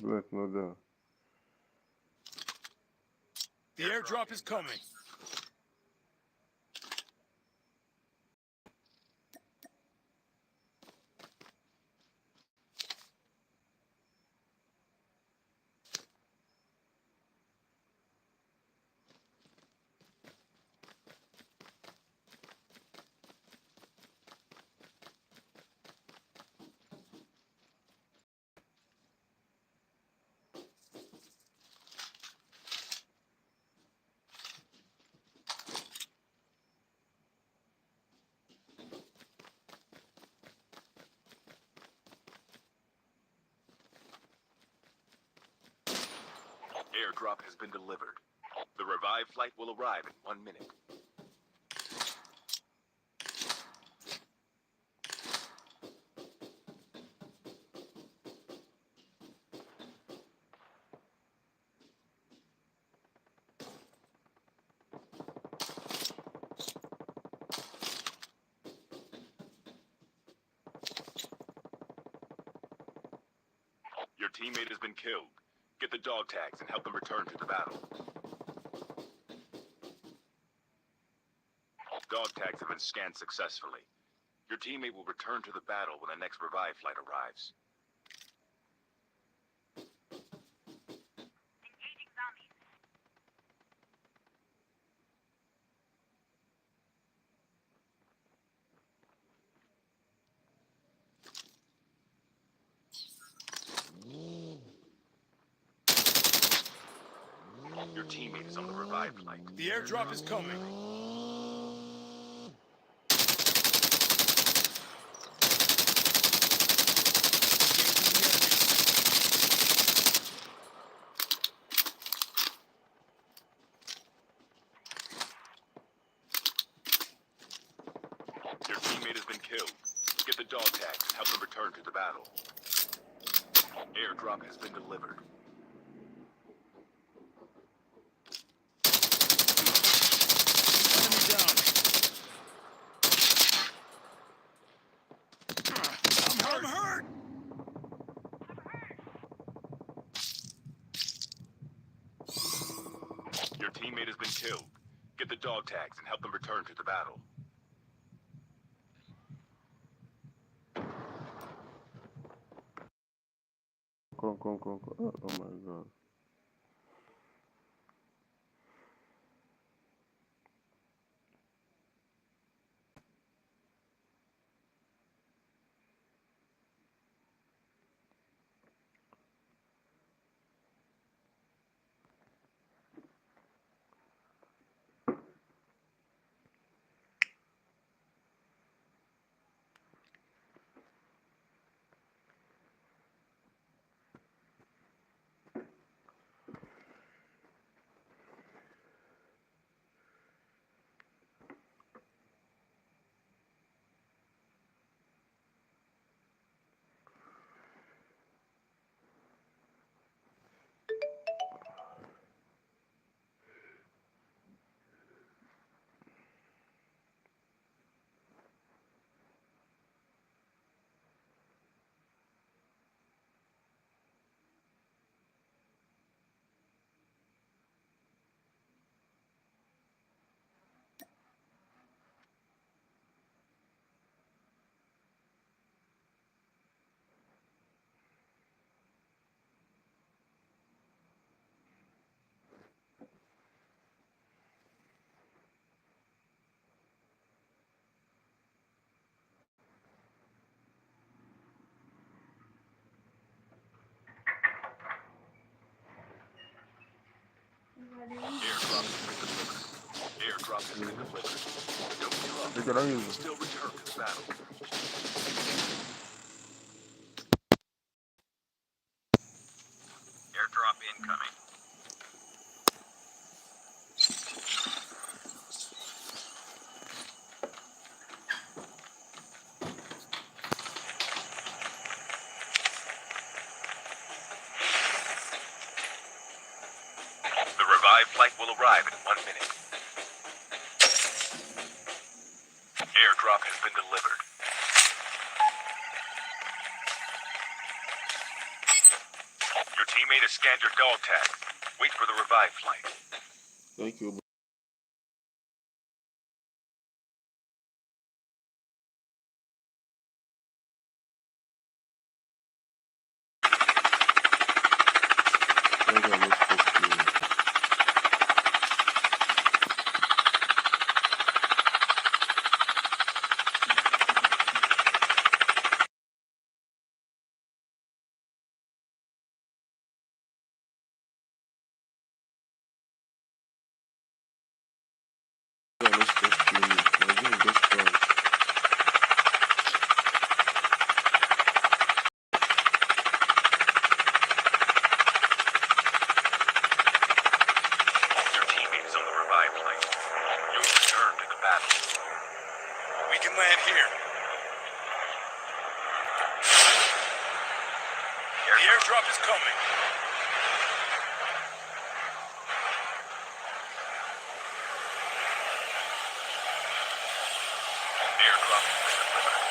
Black, no doubt. The airdrop is coming. Airdrop has been delivered. The revived flight will arrive in 1 minute. Your teammate has been killed. Get the dog tags and help them return to the battle. Dog tags have been scanned successfully. Your teammate will return to the battle when the next revive flight arrives. Engaging zombies. Your teammate is on the revive flight. The airdrop is coming. teammate has been killed. Get the dog tags and help them return to the battle. Airdrop has been delivered. Enemy down. I'm hurt. Your teammate has been killed. Get the dog tags and help them return to the battle. Come. Oh my god. Airdrop has been delivered. Don't give up. They got You use can still return to the battle. Airdrop incoming. The revived flight will arrive in 1 minute. Airdrop has been delivered. Your teammate has scanned your dog tag. Wait for the revived flight. Thank you. Your teammate is on the revived flight. You'll return to the battle. We can land here. The airdrop is coming. Airdrop has been delivered.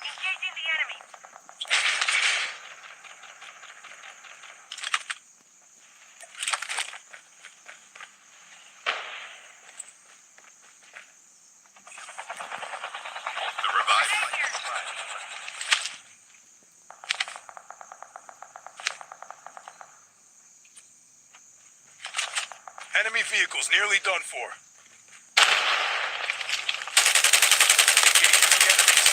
Engaging the enemy. The revived flight will arrive in 1 minute. Enemy vehicles nearly done for. Engaging the enemies.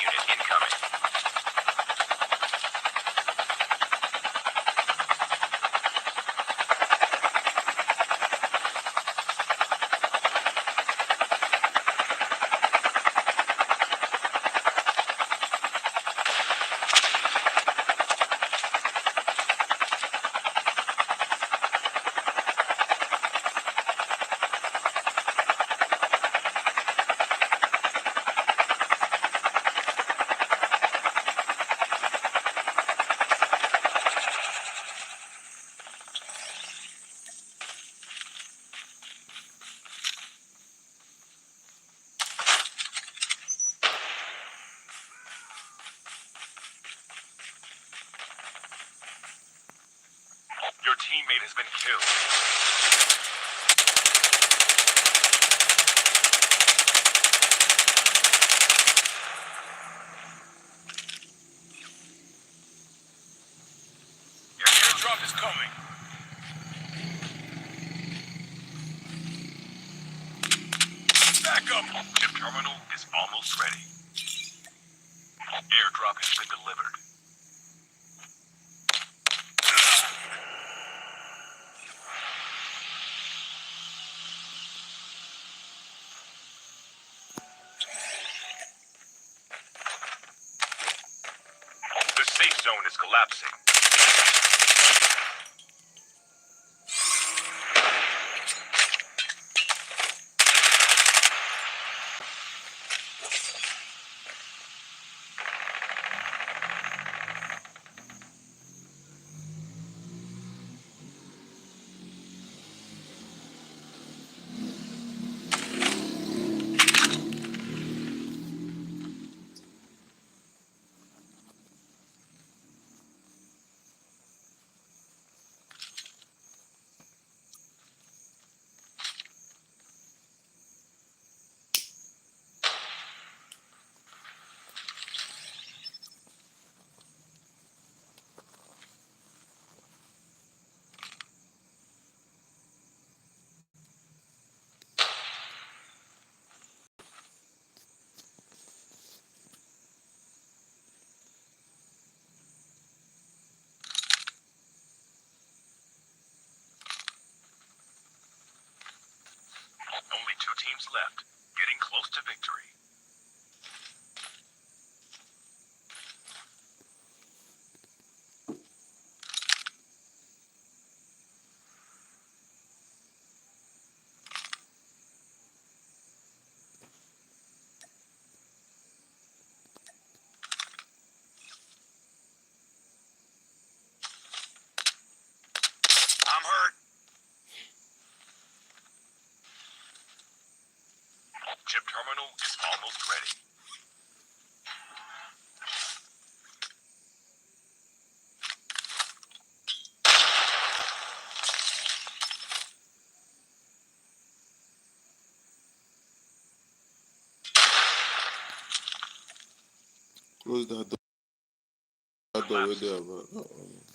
unit incoming. Your teammate has been killed. Your airdrop is coming. Back up. Chip terminal is almost ready. Airdrop has been delivered. The safe zone is collapsing. Only 2 teams left, getting close to victory. I'm hurt. Chip terminal is almost ready. Close that door. That door right there, bro.